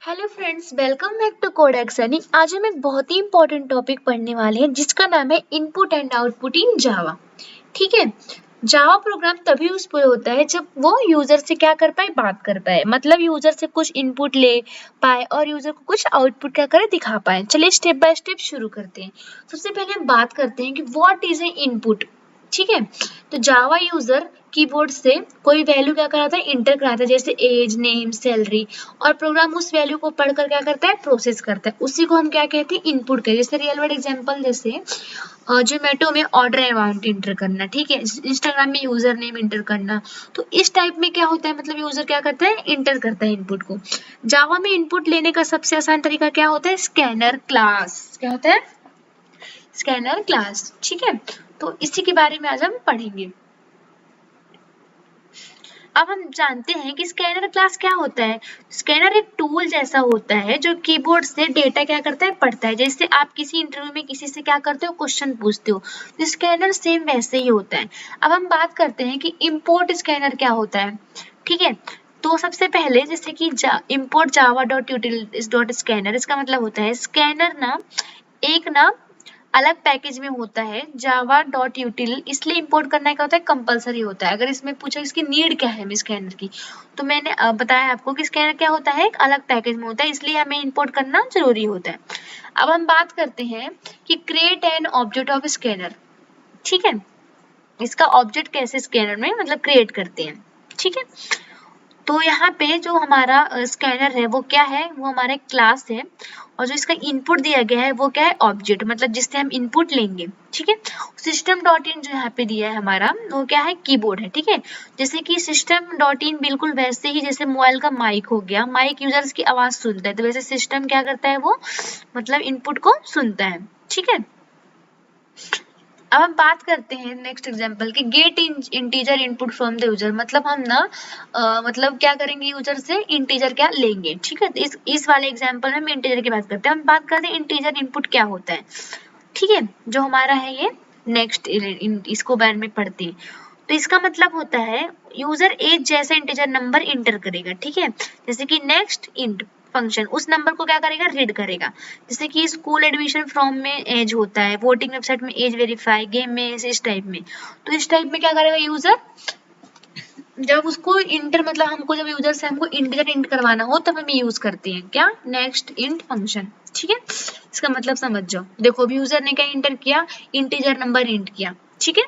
Hello friends, welcome back to Codex यानी आज हम एक बहुत ही इंपॉर्टेंट टॉपिक पढ़ने वाले हैं जिसका नाम है इनपुट एंड आउटपुट इन जावा। ठीक है। जावा प्रोग्राम तभी यूज होता है जब वो यूजर से क्या कर पाए, बात कर पाए, मतलब यूजर से कुछ इनपुट ले पाए और यूजर को कुछ आउटपुट क्या करे, दिखा पाए। चलिए स्टेप बाय स्टेप शुरू करते हैं। सबसे पहले हम बात करते हैं कि व्हाट इज ए इनपुट। ठीक है। तो जावा यूजर कीबोर्ड से कोई वैल्यू क्या कराता है, इंटर कराता है, जैसे एज, नेम, सैलरी, और प्रोग्राम उस वैल्यू को पढ़कर क्या करता है, प्रोसेस करता है। उसी को हम क्या कहते हैं, इनपुट कहते हैं। जैसे रियल वर्ल्ड एग्जांपल, जैसे जोमेटो में ऑर्डर अमाउंट इंटर करना, ठीक है, इंस्टाग्राम में यूजर नेम इंटर करना। तो इस टाइप में क्या होता है, मतलब यूजर क्या करता है, इंटर करता है इनपुट को। जावा में इनपुट लेने का सबसे आसान तरीका क्या होता है, स्कैनर क्लास। क्या होता है, स्कैनर क्लास। ठीक है। तो इसी के बारे में आज हम पढ़ेंगे। अब हम जानते हैं कि स्कैनर क्लास क्या होता है। स्कैनर एक टूल जैसा होता है जो कीबोर्ड से डेटा क्या करता है, पढ़ता है। जैसे आप किसी इंटरव्यू में किसी से क्या करते हो, क्वेश्चन पूछते हो, तो स्कैनर सेम वैसे ही होता है। अब हम बात करते हैं कि इंपोर्ट स्कैनर क्या होता है। ठीक है। तो सबसे पहले जैसे कि import java.utils.scanner, इसका मतलब होता है स्कैनर ना एक ना अलग पैकेज में होता है, java.util, इसलिए इंपोर्ट करना क्या होता है, कंपलसरी होता है। अगर इसमें पूछा इसकी नीड क्या है स्कैनर की, तो मैंने बताया आपको कि स्कैनर क्या होता है, एक अलग पैकेज में होता है, इसलिए हमें इंपोर्ट करना जरूरी होता है। अब हम बात करते हैं कि create an object of scanner. ठीक है। इसका ऑब्जेक्ट कैसे स्कैनर में मतलब क्रिएट करते हैं। ठीक है। तो यहाँ पे जो हमारा स्कैनर है वो क्या है, वो हमारा क्लास है, और जो इसका इनपुट दिया गया है वो क्या है, ऑब्जेक्ट, मतलब जिससे हम इनपुट लेंगे। ठीक है। सिस्टम डॉट इन जो यहाँ पे दिया है हमारा, वो क्या है, कीबोर्ड है। ठीक है। जैसे कि सिस्टम डॉट इन बिल्कुल वैसे ही जैसे मोबाइल का माइक हो गया, माइक यूजर्स की आवाज सुनता है, तो वैसे सिस्टम क्या करता है, वो मतलब इनपुट को सुनता है। ठीक है। अब हम बात करते हैं नेक्स्ट एग्जांपल की, get integer input from the user, मतलब हम ना मतलब क्या करेंगे, यूजर से इंटीजर क्या लेंगे। ठीक है। तो इस वाले एग्जांपल में हम इंटीजर की बात करते हैं। हम बात करते हैं इंटीजर इनपुट क्या होता है। ठीक है। जो हमारा है ये नेक्स्ट, इसको बारे में पढ़ते हैं। तो इसका मतलब होता है यूजर एज जैसा इंटीजर नंबर इंटर करेगा। ठीक है। जैसे कि नेक्स्ट इंट फंक्शन उस नंबर को क्या करेगा, रीड करेगा। जैसे कि स्कूल एडमिशन फॉर्म में एज होता है, वोटिंग वेबसाइट में एज वेरीफाई, गेम में इस टाइप में। तो इस टाइप में क्या करेगा यूजर, जब उसको इंटर मतलब हमको जब यूजर से हमको इंटीजर इंट करवाना हो तब हम यूज करते हैं क्या, नेक्स्ट इंट फंक्शन। ठीक है। इसका मतलब समझ जाओ। देखो अभी यूजर ने क्या इंटर किया, इंटीजर नंबर इंट किया। ठीक है।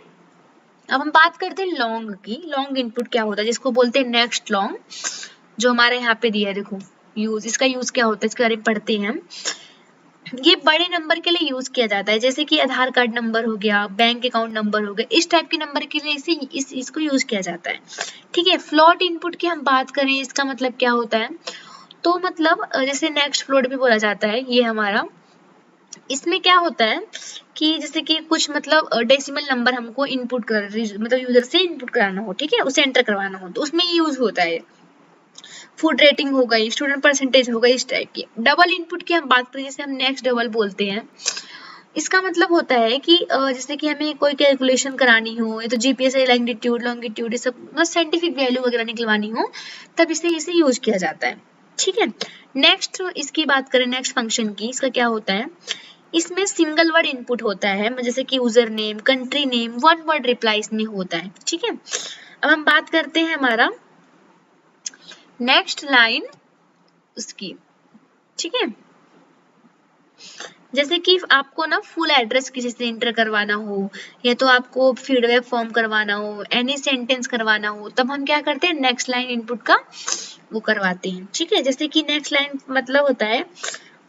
अब हम बात करते हैं लॉन्ग की। लॉन्ग इनपुट क्या होता है, जिसको बोलते हैं नेक्स्ट लॉन्ग, जो हमारे यहाँ पे दिया है। देखो यूज, इसका यूज क्या होता है, इसके बारे में पढ़ते हैं हम। ये बड़े नंबर के लिए यूज किया जाता है, जैसे कि आधार कार्ड नंबर हो गया, बैंक अकाउंट नंबर हो गया, इस टाइप के नंबर के लिए इसको यूज किया जाता है। ठीक है। फ्लोट इनपुट की हम बात करें, इसका मतलब क्या होता है, तो मतलब जैसे नेक्स्ट फ्लोट भी बोला जाता है ये हमारा। इसमें क्या होता है कि जैसे कि कुछ मतलब डेसिमल नंबर हमको इनपुट कर मतलब यूजर से इनपुट कराना हो, ठीक है, उसे एंटर करवाना हो, तो उसमें यूज होता है। फूड रेटिंग हो गई, स्टूडेंट परसेंटेज हो गई, इस टाइप की। डबल इनपुट की हम बात करें, जैसे हम नेक्स्ट डबल बोलते हैं। इसका मतलब होता है कि जैसे कि हमें कोई कैलकुलेशन करानी हो, या तो जीपीएस लैंगिट्यूड लॉन्गिट्यूड, ये सब मतलब साइंटिफिक वैल्यू वगैरह निकलवानी हो, तब इसे यूज किया जाता है। ठीक है। नेक्स्ट इसकी बात करें, नेक्स्ट फंक्शन की, इसका क्या होता है, इसमें सिंगल वर्ड इनपुट होता है, जैसे कि user name, country name, one word reply इसमें होता है। ठीक है। अब हम बात करते हैं हमारा नेक्स्ट लाइन उसकी। ठीक है। जैसे कि आपको ना फुल एड्रेस किसी से इंटर करवाना हो, या तो आपको फीडबैक फॉर्म करवाना हो, एनी सेंटेंस करवाना हो, तब हम क्या करते हैं, नेक्स्ट लाइन इनपुट का वो करवाते हैं। ठीक है। जैसे कि नेक्स्ट लाइन मतलब होता है,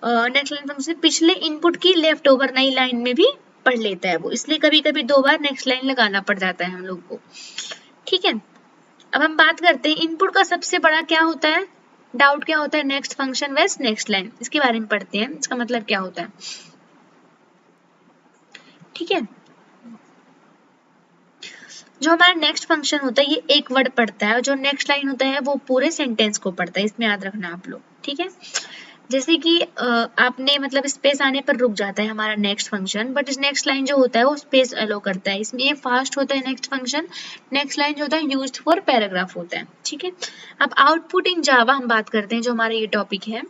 नेक्स्ट लाइन फंक्शन पिछले इनपुट की लेफ्ट ओवर नई लाइन में भी पढ़ लेता है वो, इसलिए कभी कभी 2 बार नेक्स्ट लाइन लगाना पड़ जाता है हम लोग को। ठीक है। अब हम बात करते हैं इनपुट का सबसे बड़ा क्या होता है, डाउट क्या होता है, next function west next line, इसके बारे में पढ़ते हैं, इसका मतलब क्या होता है। ठीक है। जो हमारा नेक्स्ट फंक्शन होता है ये एक वर्ड पढ़ता है, और जो नेक्स्ट लाइन होता है वो पूरे सेंटेंस को पढ़ता है, इसमें याद रखना आप लोग। ठीक है। जैसे कि आपने मतलब स्पेस आने पर रुक जाता है हमारा नेक्स्ट फंक्शन, बट इस नेक्स्ट लाइन जो होता है वो स्पेस अलो करता है, इसमें ये फास्ट होता है नेक्स्ट फंक्शन। नेक्स्ट लाइन जो होता है यूज्ड फॉर पैराग्राफ होता है, ठीक है। अब आउटपुट इन जावा हम बात करते हैं, जो हमारा ये टॉपिक है।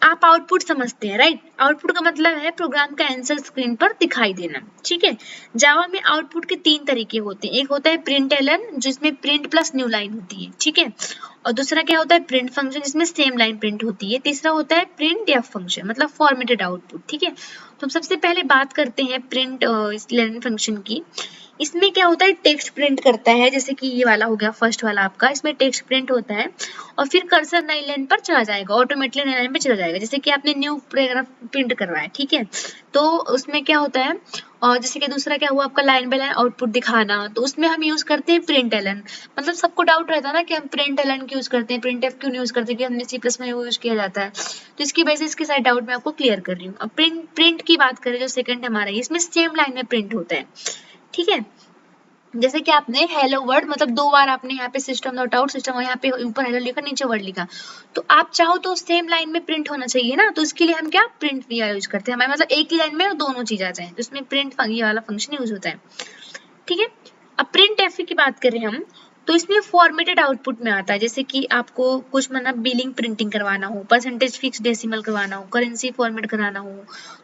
आप आउटपुट समझते हैं, राइट। आउटपुट का मतलब है प्रोग्राम का आंसर स्क्रीन पर दिखाई देना, ठीक है। जावा में आउटपुट के 3 तरीके होते हैं। एक होता है प्रिंट एलन, जिसमें प्रिंट प्लस न्यू लाइन होती है, ठीक है। और दूसरा क्या होता है प्रिंट फंक्शन, जिसमें सेम लाइन प्रिंट होती है। तीसरा होता है प्रिंट एफ फंक्शन, मतलब फॉर्मेटेड आउटपुट, ठीक है। तो हम सबसे पहले बात करते हैं प्रिंट लाइन फंक्शन की। इसमें क्या होता है टेक्स्ट प्रिंट करता है, जैसे कि ये वाला हो गया फर्स्ट वाला आपका, इसमें टेक्स्ट प्रिंट होता है और फिर कर्सर नई लाइन पर चला जाएगा, ऑटोमेटिकली नई लाइन पर चला जाएगा। जैसे कि आपने न्यू पैराग्राफ प्रिंट करवाया, ठीक है, तो उसमें क्या होता है, और जैसे कि दूसरा क्या हुआ आपका लाइन बाय लाइन आउटपुट दिखाना, तो उसमें हम यूज करते हैं प्रिंट एलन। मतलब सबको डाउट रहता है ना कि हम प्रिंट एलन क्यों यूज करते हैं, प्रिंट एफ क्यों यूज करते हैं, कि हमने C+ में यूज किया जाता है। तो इसकी वजह से इसके सारे डाउट मैं आपको क्लियर कर रही हूँ। अब प्रिंट की बात करें, जो सेकंड हमारा, इसमें सेम लाइन में प्रिंट होता है, ठीक है। जैसे कि आपने हेलो वर्ड, मतलब 2 बार आपने यहाँ पे सिस्टम डॉट आउट सिस्टम, और यहाँ पे ऊपर हेलो लिखा, नीचे वर्ड लिखा, तो आप चाहो तो सेम लाइन में प्रिंट होना चाहिए ना, तो इसके लिए हम क्या प्रिंट यूज करते हैं, हमारे मतलब एक ही लाइन में दोनों चीज आ जाए, तो इसमें प्रिंट ये वाला फंक्शन यूज होता है, ठीक है। अब प्रिंट एफ की बात करें हम, तो इसमें फॉर्मेटेड आउटपुट में आता है। जैसे कि आपको कुछ मतलब बिलिंग प्रिंटिंग करवाना हो, परसेंटेज फिक्स डेसिमल करवाना हो, करेंसी फॉर्मेट कराना हो,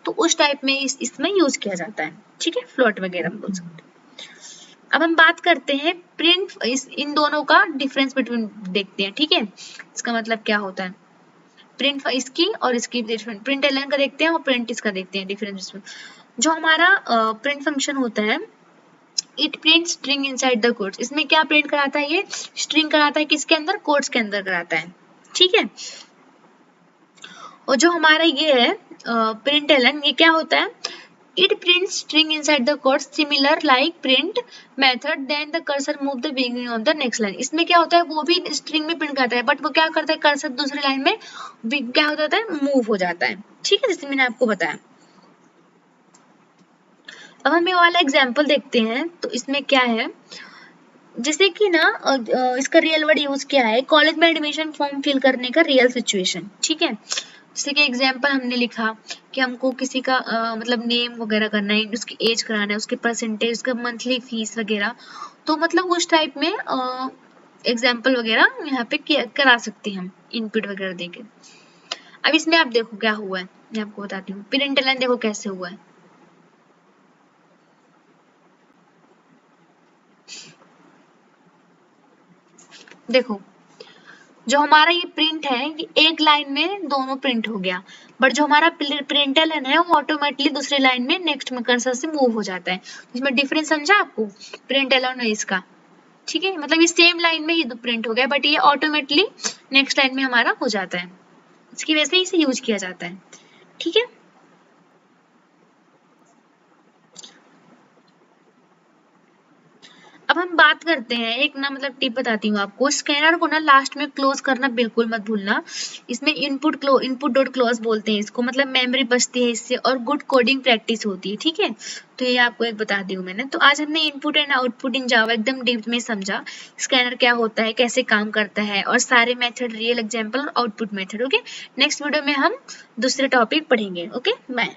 तो उस टाइप में इसमें यूज किया जाता है, ठीक है। फ्लोट वगैरह हम बोल सकते हैं। अब हम बात करते हैं प्रिंट, इन दोनों का डिफरेंस बिटवीन देखते हैं, ठीक है। इसका मतलब क्या होता है, प्रिंट इसकी और इसकी डिफरेंस, प्रिंट एलन का देखते हैं और प्रिंट इसका देखते हैं डिफरेंस। जो हमारा प्रिंट फंक्शन होता है, it print string inside the quotes. इसमें क्या प्रिंट कराता है, ये स्ट्रिंग कराता है, किसके अंदर, कोट्स के अंदर कराता है, ठीक है। और जो हमारा ये है प्रिंट एलन, ये क्या होता है, it prints string inside the quotes similar like print method, then the cursor move the beginning of the next line। इसमें क्या होता है, वो भी स्ट्रिंग में प्रिंट करता है, बट वो क्या करता है, कर्सर दूसरी लाइन में क्या हो जाता है, मूव हो जाता है, ठीक है, जैसे मैंने आपको बताया। अब हम ये वाला एग्जाम्पल देखते हैं, तो इसमें क्या है, जैसे कि ना इसका रियल वर्ड यूज क्या है, कॉलेज में एडमिशन फॉर्म फिल करने का रियल सिचुएशन, ठीक है। जैसे कि एग्जाम्पल हमने लिखा कि हमको किसी का मतलब नेम वगैरह करना है, उसकी एज कराना है, उसके परसेंटेज, उसका मंथली फीस वगैरह, तो मतलब उस टाइप में एग्जाम्पल वगैरह यहाँ पे करा सकते हैं हम, इनपुट वगैरह देके। अब इसमें आप देखो क्या हुआ है, मैं आपको बताती हूँ। प्रिंट लाइन देखो कैसे हुआ है, देखो जो हमारा ये प्रिंट है, ये एक लाइन में दोनों प्रिंट हो गया, बट जो हमारा प्रिंट एलन है वो ऑटोमेटिकली दूसरी लाइन में नेक्स्ट में कर्सर से मूव हो जाता है। इसमें डिफरेंस समझा आपको, प्रिंट एलन है इसका, ठीक है। मतलब ये सेम लाइन में ही प्रिंट हो गया, बट ये ऑटोमेटिकली नेक्स्ट लाइन में हमारा हो जाता है, इसकी वजह से इसे यूज किया जाता है, ठीक है। अब हम बात करते हैं, एक ना मतलब टिप बताती हूँ आपको, स्कैनर को ना लास्ट में क्लोज करना बिल्कुल मत भूलना। इसमें इनपुट डॉट क्लोज बोलते हैं इसको, मतलब मेमोरी बचती है इससे और गुड कोडिंग प्रैक्टिस होती है, ठीक है। तो ये आपको एक बता दी हूँ मैंने। तो आज हमने इनपुट एंड आउटपुट इन जावा एकदम डीप में समझा, स्कैनर क्या होता है, कैसे काम करता है, और सारे मेथड, रियल एग्जाम्पल और output method, okay. Next video में हम दूसरे टॉपिक पढ़ेंगे, ओके, बाय।